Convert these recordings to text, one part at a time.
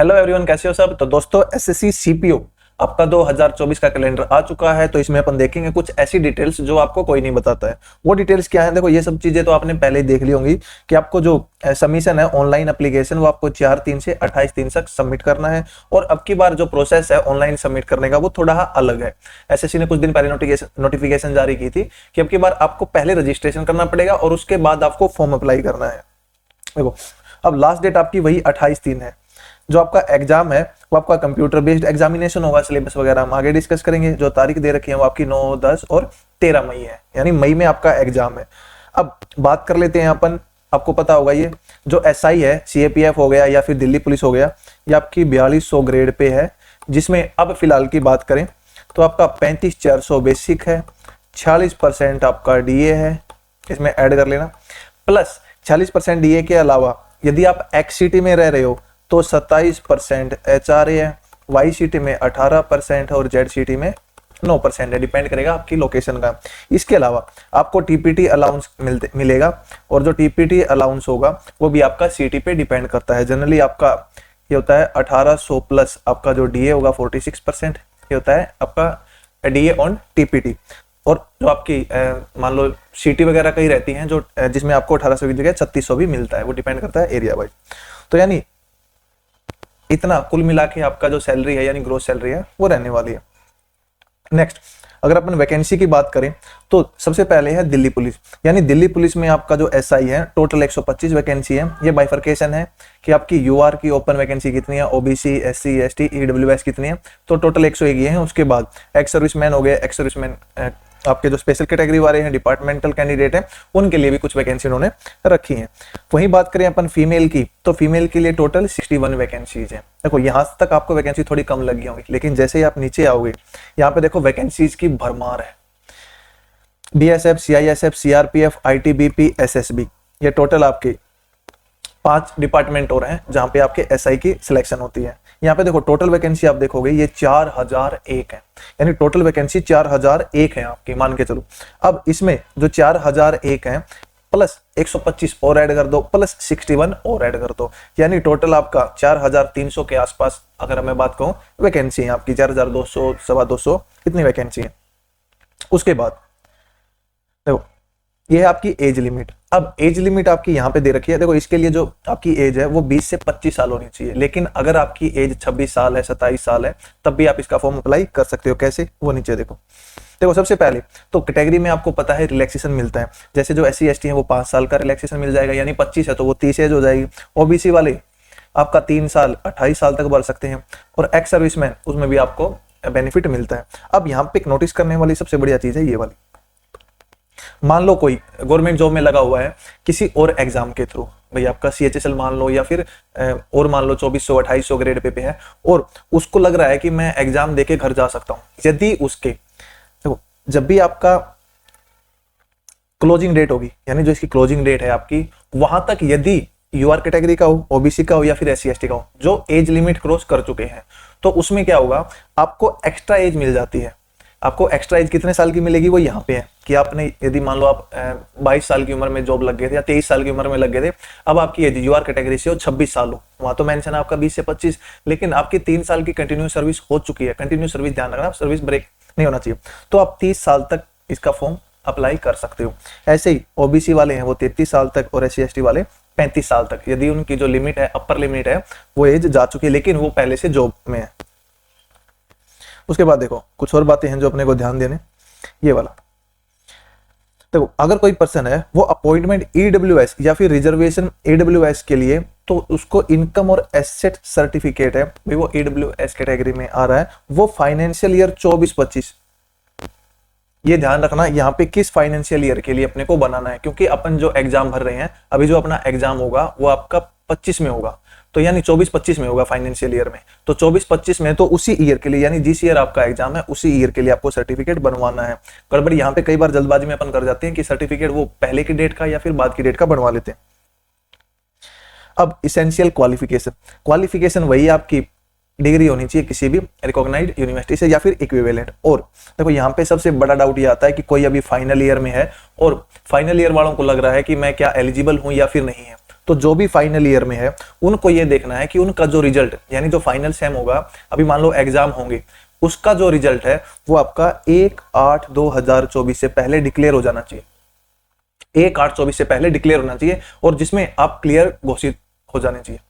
Hello everyone, कैसे हो सब। तो दोस्तों, एसएससी सीपीओ आपका 2024 का कैलेंडर आ चुका है। तो इसमें अपन देखेंगे कुछ ऐसी डिटेल्स जो आपको कोई नहीं बताता है। वो डिटेल्स क्या है? देखो, ये सब चीजें तो आपने पहले ही देख ली होंगी कि आपको जो सबमिशन है ऑनलाइन एप्लीकेशन, वो आपको 4/3 से 28 दिन तक सबमिट करना है। और अब की बार जो प्रोसेस है ऑनलाइन सबमिट करने का वो थोड़ा अलग है। एसएससी ने कुछ दिन पहले नोटिफिकेशन जारी की थी कि अब की बार आपको पहले रजिस्ट्रेशन करना पड़ेगा और उसके बाद आपको फॉर्म अप्लाई करना है। देखो, अब लास्ट डेट आपकी वही 28 दिन है। जो आपका एग्जाम है वो आपका कंप्यूटर बेस्ड एग्जामिनेशन होगा। सिलेबस वगैरह हम आगे डिस्कस करेंगे। जो तारीख दे रखी है वो आपकी 9, 10 और 13 मई है, यानी मई में आपका एग्जाम है। अब बात कर लेते हैं अपन। आपको पता होगा ये जो एसआई है, सीएपीएफ हो गया या फिर दिल्ली पुलिस हो गया, ये आपकी 4200 ग्रेड पे है। जिसमें अब फिलहाल की बात करें तो आपका 35,400 बेसिक है, 46% आपका डीए है, इसमें ऐड कर लेना। प्लस 46% डीए के अलावा यदि आप एक्स सिटी में रह रहे हो तो 27% एचआरए है, वाई सिटी में 18% और जेड सिटी में 9% है। डिपेंड करेगा आपकी लोकेशन का। इसके अलावा आपको टीपीटी अलाउंस मिलेगा और जो टीपीटी अलाउंस होगा वो भी आपका सिटी पे डिपेंड करता है। जनरली आपका ये होता है 1800 प्लस आपका जो डीए होगा 46%, ये होता है आपका डीए ऑन टीपीटी। और जो आपकी मान लो सिटी वगैरह कहीं रहती हैं जो जिसमें आपको 1800 की जगह 3600 भी मिलता है, वो डिपेंड करता है एरिया वाइज। तो यानी इतना कुल मिला के आपका जो सैलरी है यानी ग्रोस सैलरी है वो रहने वाली है। नेक्स्ट, अगर अपन वैकेंसी की बात करें तो सबसे पहले है दिल्ली पुलिस। यानी दिल्ली पुलिस में आपका जो एसआई है टोटल 125 वैकेंसी है। ये बाइफर्केशन है कि आपकी यूआर की ओपन वैकेंसी कितनी है, ओबीसी, एससी, एसटी, ईडब्ल्यूएस कितनी है। तो टोटल 101 ये है। उसके बाद एक्स सर्विसमैन हो गए, एक्स सर्विसमैन आपके जो स्पेशल कैटेगरी वाले हैं, डिपार्टमेंटल कैंडिडेट हैं, उनके लिए भी कुछ वैकेंसी उन्होंने रखी है। वहीं बात करें अपन फीमेल की तो फीमेल के लिए टोटल 61 वैकेंसीज हैं। देखो, यहां तक आपको वैकेंसी थोड़ी कम लगी होंगी, लेकिन जैसे ही आप नीचे आओगे यहाँ पे देखो वैकेंसीज की भरमार है। BSF, CISF, CRPF, ITBP, SSB, ये टोटल आपके 5 डिपार्टमेंट और हैं जहां पे आपके एसआई की सिलेक्शन होती है। यहाँ पे देखो टोटल वैकेंसी आप देखोगे ये 4001 है, यानी टोटल वैकेंसी 4001 है आपकी, मान के चलो। अब इसमें जो 4001 है प्लस 125 और ऐड कर दो, प्लस 61 और ऐड कर दो, यानी टोटल आपका 4300 के आसपास अगर मैं बात कहूँ वैकेंसी है आपकी, 4200, 225 इतनी वैकेंसी है। उसके बाद देखो ये है आपकी एज लिमिट। अब एज लिमिट आपकी यहाँ पे दे रखी है। देखो, इसके लिए जो आपकी एज है वो 20 से 25 साल होनी चाहिए, लेकिन अगर आपकी एज 26 साल है, 27 साल है, तब भी आप इसका फॉर्म अप्लाई कर सकते हो। कैसे? वो नीचे देखो। देखो, सबसे पहले तो कैटेगरी में आपको पता है रिलैक्सेशन मिलता है। जैसे जो SC ST है वो 5 साल का रिलैक्सेशन मिल जाएगा, यानी 25 है तो वो 30 एज हो जाएगी। ओबीसी वाले आपका 3 साल 28 साल तक भर सकते हैं। और एक्स सर्विसमैन उसमें भी आपको बेनिफिट मिलता है। अब यहाँ पे एक नोटिस करने वाली सबसे बढ़िया चीज है ये वाली। मान लो कोई गवर्नमेंट जॉब में लगा हुआ है किसी और एग्जाम के थ्रू, भाई आपका CHSL मान लो या फिर और मान लो 2400 2800 ग्रेड पे है, और उसको लग रहा है कि मैं एग्जाम देके घर जा सकता हूं। यदि उसके देखो, जब भी आपका क्लोजिंग डेट होगी, यानी जो इसकी क्लोजिंग डेट है आपकी, वहां तक यदि यूआर कैटेगरी का हो, ओबीसी का हो या फिर SC ST का हो, जो एज लिमिट क्रॉस कर चुके हैं, तो उसमें क्या होगा, आपको एक्स्ट्रा एज मिल जाती है। आपको एक्स्ट्रा एज कितने साल की मिलेगी वो यहाँ पे है कि आपने यदि मान लो आप 22 साल की उम्र में जॉब लग गए थे या 23 साल की उम्र में लग गए थे, अब आपकी एज यूआर कैटेगरी से हो 26 साल हो, वहां तो मेंशन है आपका 20 से 25, लेकिन आपकी 3 साल की कंटिन्यू सर्विस हो चुकी है। कंटिन्यू सर्विस ध्यान रखना, सर्विस ब्रेक नहीं होना चाहिए, तो आप 30 साल तक इसका फॉर्म अप्लाई कर सकते हो। ऐसे ही ओबीसी वाले हैं वो 33 साल तक और SC ST वाले 35 साल तक, यदि उनकी जो लिमिट है, अपर लिमिट है, वो एज जा चुकी है, लेकिन वो पहले से जॉब में है। उसके बाद देखो कुछ और बातें हैं जो अपने को ध्यान देने। ये वाला देखो, अगर कोई पर्सन है वो अपॉइंटमेंट EWS या फिर रिजर्वेशन EWS के लिए, तो उसको इनकम और एसेट सर्टिफिकेट है, भाई वो EWS कैटेगरी में आ रहा है, वो फाइनेंशियल ईयर 24-25, ये ध्यान रखना यहाँ पे किस फाइनेंशियल ईयर के लिए अपने को बनाना है, क्योंकि अपन जो एग्जाम भर रहे हैं अभी, जो अपना एग्जाम होगा वो आपका 25 में होगा, तो यानी 24-25 में होगा फाइनेंशियल ईयर में। तो 24-25 में तो उसी ईयर के लिए, यानी जिस ईयर आपका एग्जाम है उसी ईयर के लिए आपको सर्टिफिकेट बनवाना है। गड़बड़ यहाँ पे कई बार जल्दबाजी में अपन कर जाते हैं कि सर्टिफिकेट वो पहले की डेट का या फिर बाद की डेट का बनवा लेते हैं। अब इसेंशियल क्वालिफिकेशन वही आपकी डिग्री होनी चाहिए किसी भी रिकॉग्नाइज्ड यूनिवर्सिटी से या फिर इक्विवेलेंट। और देखो यहाँ पे सबसे बड़ा डाउट ये आता है कि कोई अभी फाइनल ईयर में है और फाइनल ईयर वालों को लग रहा है कि मैं क्या एलिजिबल हूं या फिर नहीं है, तो जो भी फाइनल ईयर में है उनको ये देखना है कि उनका जो रिजल्ट, यानी जो फाइनल सेम होगा, अभी मान लो एग्जाम होंगे, उसका जो रिजल्ट है वो आपका 1/8/2024 से पहले डिक्लेयर हो जाना चाहिए। 1/8/24 से पहले डिक्लेयर होना चाहिए, और जिसमें आप क्लियर घोषित हो जाने चाहिए।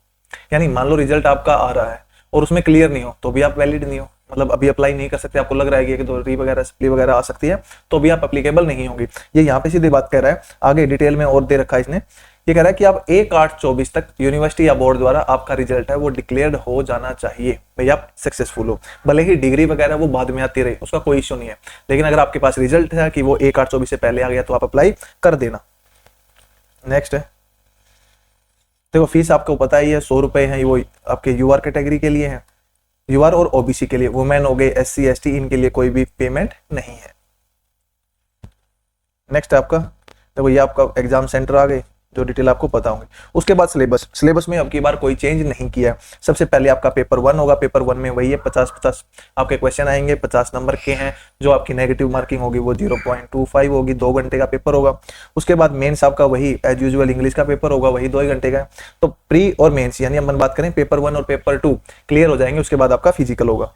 यानी मान लो रिजल्ट आपका आ रहा है और उसमें क्लियर नहीं हो तो भी आप वैलिड नहीं हो, मतलब अभी अप्लाई नहीं कर सकते, आपको लग रहा है कि तो री वगैरह सप्ली वगैरह आ सकती है तो भी आप एप्लीकेबल नहीं होंगे। ये यहाँ पे सीधी बात कह रहा है, आगे डिटेल में और दे रखा है इसने, ये कह रहा है कि आप 1/8/24 तक यूनिवर्सिटी या बोर्ड द्वारा आपका रिजल्ट है वो डिक्लेयर्ड हो जाना चाहिए, भाई आप सक्सेसफुल हो। भले ही डिग्री वगैरह वो बाद में आती रही, उसका कोई इश्यू नहीं है, लेकिन अगर आपके पास रिजल्ट है कि वो 1/8/24 से पहले आ गया तो आप अप्लाई कर देना। नेक्स्ट है, देखो फीस आपको पता ही है 100 रुपए है, वो आपके यूआर कैटेगरी के लिए है, यूआर और ओबीसी के लिए, वुमेन हो गए, एससी एसटी, इनके लिए कोई भी पेमेंट नहीं है। नेक्स्ट आपका देखो ये आपका एग्जाम सेंटर आ गए जो डिटेल आपको पता होंगे। उसके बाद सिलेबस में अब की बार कोई चेंज नहीं किया है। सबसे पहले आपका पेपर 1 होगा, पेपर 1 में वही है 50-50 आपके क्वेश्चन आएंगे, 50 नंबर के हैं। जो आपकी नेगेटिव मार्किंग होगी वो 0.25 होगी, 2 घंटे का पेपर होगा। उसके बाद मेंस आपका वही एज यूजुअल इंग्लिश का पेपर होगा, वही 2 घंटे का। तो प्री और मेंस यानी अपन बात करें पेपर 1 और पेपर 2 क्लियर हो जाएंगे, उसके बाद आपका फिजिकल होगा।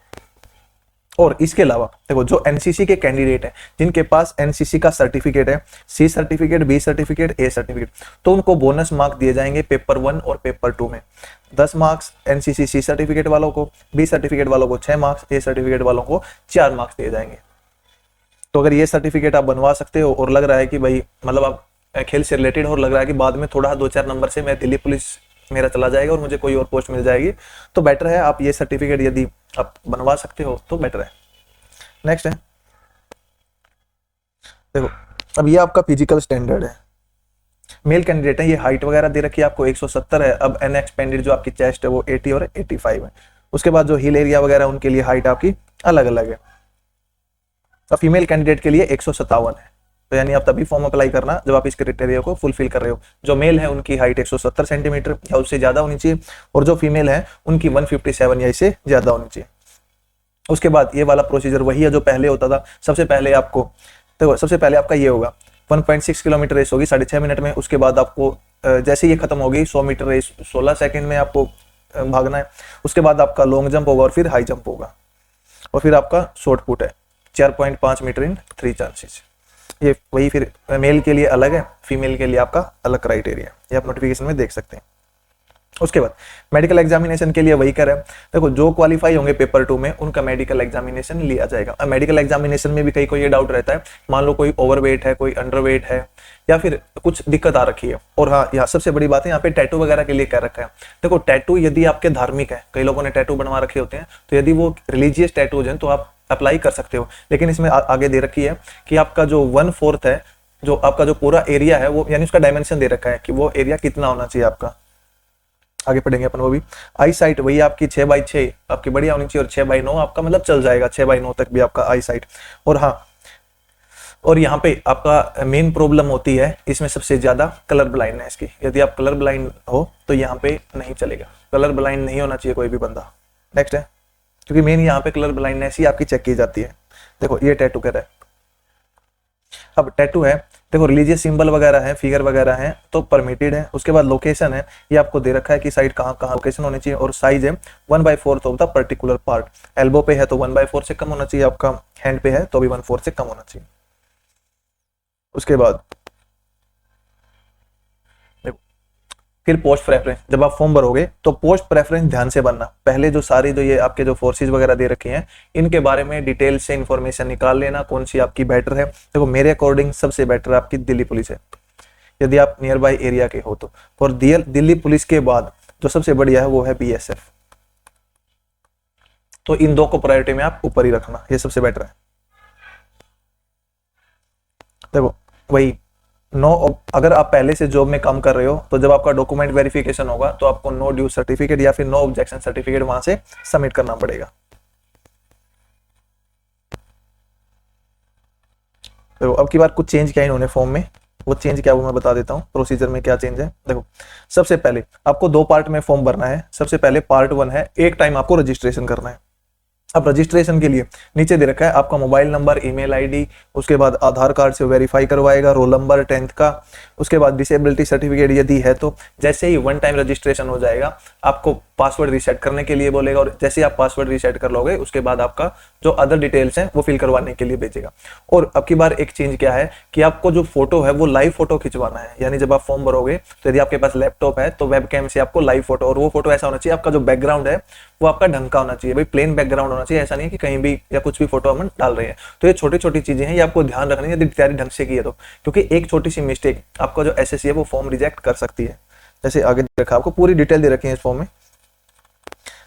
और इसके अलावा देखो जो एनसीसी के कैंडिडेट हैं जिनके पास एनसीसी का सर्टिफिकेट है, C certificate, B certificate, A certificate, तो उनको बोनस मार्क दिए जाएंगे पेपर 1 और पेपर 2 में। 10 मार्क्स एनसीसी सी सर्टिफिकेट वालों को, बी सर्टिफिकेट वालों को 6 मार्क्स, ए सर्टिफिकेट वालों को 4 मार्क्स दिए जाएंगे। तो अगर ये सर्टिफिकेट आप बनवा सकते हो और लग रहा है कि भाई मतलब आप खेल से रिलेटेड और लग रहा है कि बाद में थोड़ा 2-4 नंबर से मैं दिल्ली पुलिस मेरा चला जाएगा और मुझे कोई और पोस्ट मिल जाएगी, तो बेटर है आप ये सर्टिफिकेट यदि आप बनवा सकते हो तो बेटर है। नेक्स्ट है, देखो अब ये आपका फिजिकल स्टैंडर्ड है। मेल कैंडिडेट है, ये हाइट वगैरह दे रखी है आपको 170 है। अब अनएक्सपेंडेड जो आपकी चेस्ट है वो 80 और 85 है। उसके बाद जो हिल एरिया वगैरह उनके लिए हाइट आपकी अलग अलग है। अब फीमेल कैंडिडेट के लिए 157 है, तो यानी आप तभी फॉर्म अप्लाई करना जब आप इस क्राइटेरिया को फुलफिल कर रहे हो। जो मेल है उनकी हाइट 170 सेंटीमीटर या उससे ज्यादा होनी चाहिए, और जो फीमेल है उनकी 157 या इससे ज्यादा होनी चाहिए। उसके बाद ये वाला प्रोसीजर वही है जो पहले होता था। सबसे पहले आपको देखो, सबसे पहले आपका ये होगा 1.6 किलोमीटर रेस होगी 6.5 मिनट में। उसके बाद आपको जैसे ये खत्म होगी 100 मीटर रेस 16 सेकंड में आपको भागना है। उसके बाद आपका लॉन्ग जंप होगा और फिर हाई जंप होगा, और फिर आपका शॉर्ट पुट है 4.5 मीटर इन 3 चांसेस। ये वही फिर मेल के लिए अलग है, फीमेल के लिए आपका अलग क्राइटेरिया, ये आप नोटिफिकेशन में देख सकते हैं। उसके बाद मेडिकल एग्जामिनेशन के लिए वही करें। देखो जो क्वालिफाई होंगे पेपर 2 में उनका मेडिकल एग्जामिनेशन लिया जाएगा। अब मेडिकल एग्जामिनेशन में भी कई को ये डाउट रहता है, मान लो कोई ओवरवेट है, कोई अंडरवेट है, या फिर कुछ दिक्कत आ रखी है। और हाँ, यहाँ सबसे बड़ी बात है, यहाँ पे टैटू वगैरह के लिए कह रखा है। देखो टैटू यदि आपके धार्मिक है, कई लोगों ने टैटू बनवा रखे होते हैं, तो यदि वो रिलीजियस टैटूज हैं तो आप अप्लाई कर सकते हो। लेकिन इसमें आगे दे रखी है कि आपका जो 1/4 है, जो आपका जो पूरा एरिया है वो, यानी उसका डायमेंशन दे रखा है कि वो एरिया कितना होना चाहिए आपका। आगे पढ़ेंगे अपन वो भी। आई साइट वही आपकी 6/6 आपकी बढ़िया होनी चाहिए, और 6/9 आपका मतलब चल जाएगा, 6/9 तक भी आपका आई साइट। और हाँ, और यहाँ पे आपका मेन प्रॉब्लम होती है इसमें सबसे ज्यादा कलर ब्लाइंडनेस की। यदि आप कलर ब्लाइंड हो तो यहाँ पे नहीं चलेगा, कलर ब्लाइंड नहीं होना चाहिए कोई भी बंदा। नेक्स्ट है, क्योंकि मेन यहाँ पे कलर ब्लाइंडनेस ही आपकी चेक की जाती है। देखो ये टैटू कह रहा है, अब टैटू है, देखो रिलीजियस सिंबल वगैरह है, फिगर वगैरह है तो परमिटेड है। उसके बाद लोकेशन है, ये आपको दे रखा है कि साइड कहाँ कहाँ लोकेशन होनी चाहिए। और साइज है 1/4 of the particular part. Elbow पे है तो 1/4 से कम होना चाहिए, आपका हैंड पे है तो भी 1/4 से कम होना चाहिए। उसके बाद फिर पोस्ट प्रेफरेंस, जब आप फॉर्म भरोगे तो पोस्ट प्रेफरेंस ध्यान से बनना। पहले जो सारी जो ये आपके जो फोर्सेज वगैरह दे रखे हैं इनके बारे में डिटेल से इंफॉर्मेशन निकाल लेना, कौन सी आपकी बेटर है। देखो मेरे अकॉर्डिंग सबसे बेटर आपकी दिल्ली पुलिस है, यदि आप नियर बाय एरिया के हो तो। और दिल्ली पुलिस के बाद जो सबसे बढ़िया है वो है बीएसएफ। तो इन दो को प्रायोरिटी में आप ऊपर ही रखना, ये सबसे बेटर है। देखो वही नो, अगर आप पहले से जॉब में काम कर रहे हो तो जब आपका डॉक्यूमेंट वेरिफिकेशन होगा तो आपको नो ड्यू सर्टिफिकेट या फिर नो ऑब्जेक्शन सर्टिफिकेट वहां से सबमिट करना पड़ेगा। तो अब की बार कुछ चेंज किया इन्होंने फॉर्म में, वो चेंज क्या वो मैं बता देता हूँ। प्रोसीजर में क्या चेंज है, देखो सबसे पहले आपको 2 पार्ट में फॉर्म भरना है। सबसे पहले पार्ट 1 है, एक टाइम आपको रजिस्ट्रेशन करना है। अब रजिस्ट्रेशन के लिए नीचे दे रखा है आपका मोबाइल नंबर, ईमेल आईडी, उसके बाद आधार कार्ड से वेरीफाई करवाएगा, रोल नंबर 10th का, उसके बाद डिसेबिलिटी सर्टिफिकेट यदि है तो। जैसे ही वन टाइम रजिस्ट्रेशन हो जाएगा आपको पासवर्ड रीसेट करने के लिए बोलेगा, और जैसे ही आप पासवर्ड रीसेट कर लोगे उसके बाद आपका जो अदर डिटेल्स हैं वो फिल करवाने के लिए भेजेगा। और अब की बार एक चीज क्या है कि आपको जो फोटो है वो लाइव फोटो खिंचवाना है, यानी जब आप फॉर्म भरोगे तो यदि आपके पास लैपटॉप है तो वेबकैम से आपको लाइव फोटो, और वो फोटो ऐसा होना चाहिए आपका जो बैकग्राउंड है वो आपका ढंग का होना चाहिए, भाई प्लेन बैकग्राउंड होना चाहिए, ऐसा नहीं कि कहीं भी या कुछ भी फोटो हम डाल रहे हैं। तो ये छोटी छोटी चीजें हैं, ये आपको ध्यान रखनी है यदि तैयारी ढंग से की है तो, क्योंकि एक छोटी सी मिस्टेक आपका जो एसएससी है वो फॉर्म रिजेक्ट कर सकती है। जैसे आगे देखा आपको पूरी डिटेल दे रखी है इस फॉर्म में।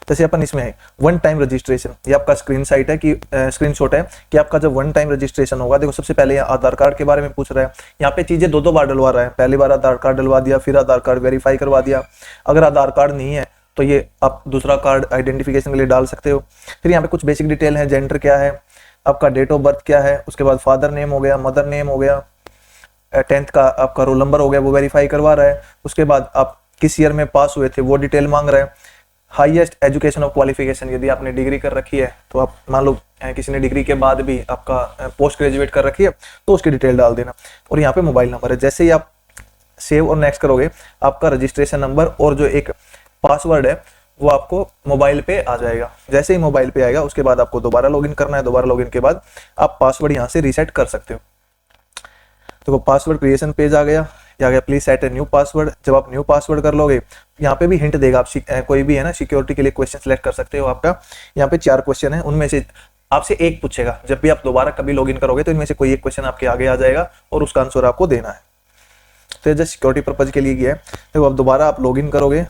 जैसे अपन इसमें है वन टाइम रजिस्ट्रेशन, ये आपका स्क्रीन साइट है कि स्क्रीनशॉट है कि आपका जब वन टाइम रजिस्ट्रेशन होगा, देखो सबसे पहले यहाँ आधार कार्ड के बारे में पूछ रहा है, यहाँ पे चीजें दो बार डलवा रहा है, पहली बार आधार कार्ड डलवा दिया, फिर आधार कार्ड वेरीफाई करवा दिया। अगर आधार कार्ड नहीं है तो ये आप दूसरा कार्ड आइडेंटिफिकेशन के लिए डाल सकते हो। फिर यहाँ पे कुछ बेसिक डिटेल है, जेंडर क्या है, आपका डेट ऑफ बर्थ क्या है, उसके बाद फादर नेम हो गया, मदर नेम हो गया, 10th का आपका रोल नंबर हो गया वो वेरीफाई करवा रहा है। उसके बाद आप किस ईयर में पास हुए थे वो डिटेल मांग रहा है। हाईएस्ट एजुकेशन ऑफ क्वालिफिकेशन, यदि आपने डिग्री कर रखी है तो आप मान लो किसी ने डिग्री के बाद भी आपका पोस्ट ग्रेजुएट कर रखी है तो उसकी डिटेल डाल देना। और यहाँ पे मोबाइल नंबर है, जैसे ही आप सेव और नेक्स्ट करोगे आपका रजिस्ट्रेशन नंबर और जो एक पासवर्ड है वो आपको मोबाइल पे आ जाएगा। जैसे ही मोबाइल पे आएगा उसके बाद आपको दोबारा लॉगिन करना है, दोबारा लॉगिन के बाद आप पासवर्ड यहाँ से रीसेट कर सकते हो। तो पासवर्ड क्रिएशन पेज आ गया, please set a new password. जब आप न्यू पासवर्ड कर लोगे यहाँ पे भी हिंट देगा, आप कोई भी है ना सिक्योरिटी के लिए क्वेश्चन सिलेक्ट कर सकते हो। आपका यहाँ पे 4 क्वेश्चन है, उनमें से आपसे एक पूछेगा, जब भी आप दोबारा कभी लॉगिन करोगे तो इनमें से कोई एक क्वेश्चन आपके आगे आ जाएगा और उसका आंसर आपको देना है। तो जस्ट सिक्योरिटी पर्पज के लिए किया है। देखो अब दोबारा आप लॉगिन करोगे,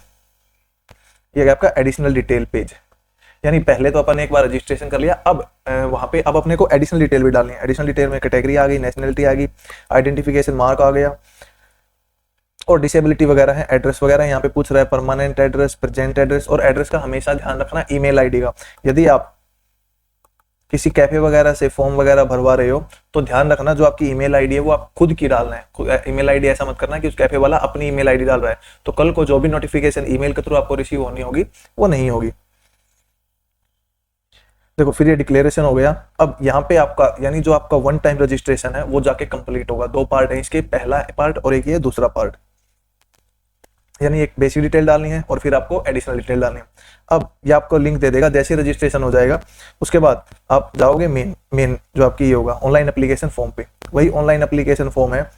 ये आपका एडिशनल डिटेल पेज, यानी पहले तो अपन एक बार रजिस्ट्रेशन कर लिया, अब वहां पे अब अपने को एडिशनल डिटेल भी डालनी है। एडिशनल डिटेल में कैटेगरी आ गई, नेशनलिटी आ गई, आइडेंटिफिकेशन मार्क आ गया और डिसेबिलिटी वगैरह है, एड्रेस वगैरह यहाँ पे पूछ रहा है, परमानेंट एड्रेस, प्रेजेंट एड्रेस। और एड्रेस का हमेशा ध्यान रखना ईमेल आईडी का, यदि आप किसी कैफे वगैरह से फॉर्म वगैरह भरवा रहे हो तो ध्यान रखना जो आपकी ईमेल आईडी है वो आप खुद की डालना है। ईमेल आईडी ऐसा मत करना कि उस कैफे वाला अपनी ईमेल आईडी डाल रहा है, तो कल को जो भी नोटिफिकेशन ईमेल के थ्रू आपको रिसीव होनी होगी वो नहीं होगी। देखो फिर ये डिक्लेरेशन हो गया। अब यहाँ पे आपका यानी जो आपका वन टाइम रजिस्ट्रेशन है वो जाके कंप्लीट होगा। 2 पार्ट है इसके, पहला पार्ट और एक ये दूसरा पार्ट, यानी एक बेसिक डिटेल डालनी है और फिर आपको एडिशनल डिटेल डालनी है। अब ये आपको लिंक दे देगा, जैसे रजिस्ट्रेशन हो जाएगा उसके बाद आप जाओगे मेन जो आपकी ये होगा ऑनलाइन एप्लीकेशन फॉर्म पे। वही ऑनलाइन एप्लीकेशन फॉर्म है,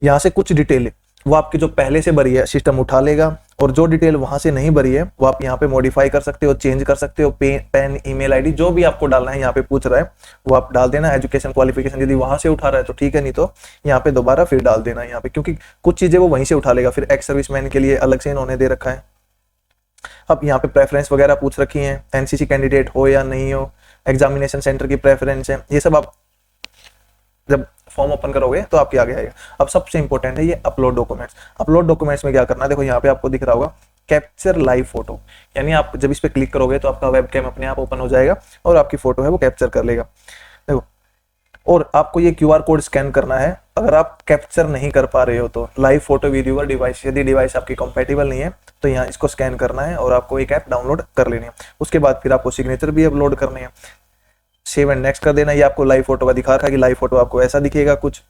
यहाँ से कुछ डिटेल वो आपकी जो पहले से भरी है सिस्टम उठा लेगा, और जो डिटेल वहां से नहीं भरी है वो आप यहाँ पे मॉडिफाई कर सकते हो, चेंज कर सकते हो। पेन ईमेल आईडी जो भी आपको डालना है यहाँ पे पूछ रहा है वो आप डाल देना। एजुकेशन क्वालिफिकेशन यदि वहां से उठा रहा है तो ठीक है, नहीं तो यहाँ पे दोबारा फिर डाल देना यहाँ पे, क्योंकि कुछ चीजें वो वहीं से उठा लेगा। फिर एक्स सर्विसमैन के लिए अलग से इन्होंने दे रखा है। अब यहाँ पे प्रेफरेंस वगैरह पूछ रखी है, एनसीसी कैंडिडेट हो या नहीं हो, एग्जामिनेशन सेंटर की प्रेफरेंस है, ये सब आप जब फॉर्म ओपन करोगे तो आपके आगे आएगा। अब सबसे इंपॉर्टेंट है ये अपलोड डॉक्यूमेंट्स। अपलोड डॉक्यूमेंट्स में क्या करना है, देखो यहाँ पे आपको दिख रहा होगा कैप्चर लाइव फोटो, यानी आप जब इस पे क्लिक करोगे तो आपका वेबकैम अपने आप ओपन हो जाएगा और आपकी फोटो है वो कैप्चर कर लेगा। देखो, और आपको ये क्यूआर कोड स्कैन करना है। अगर आप कैप्चर नहीं कर पा रहे हो तो live photo with your device, यदि डिवाइस आपकी कंपैटिबल नहीं है तो यहाँ इसको स्कैन करना है और आपको एक ऐप डाउनलोड कर लेनी है। उसके बाद फिर आपको सिग्नेचर भी अपलोड करनी है, सेव एंड नेक्स्ट कर देना। ये आपको लाइव फोटो का दिखा रखा है कि लाइव फोटो आपको ऐसा दिखेगा कुछ,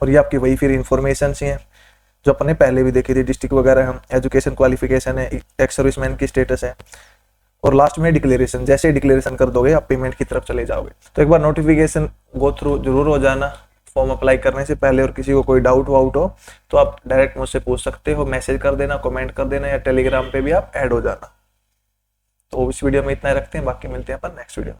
और ये आपकी वही फिर इन्फॉर्मेशन हैं जो अपने पहले भी देखी थी, डिस्ट्रिक्ट वगैरह है, एजुकेशन क्वालिफिकेशन है, एक्स सर्विसमैन की स्टेटस है, और लास्ट में डिक्लेरेशन। जैसे डिक्लेरेशन कर दोगे आप पेमेंट की तरफ चले जाओगे। तो एक बार नोटिफिकेशन गो थ्रू जरूर हो जाना फॉर्म अप्लाई करने से पहले, और किसी को कोई डाउट वाउट हो तो आप डायरेक्ट मुझसे पूछ सकते हो, मैसेज कर देना, कमेंट कर देना, या टेलीग्राम पे भी आप ऐड हो जाना। तो इस वीडियो में इतना ही रखते हैं, बाकी मिलते हैं अपन नेक्स्ट वीडियो।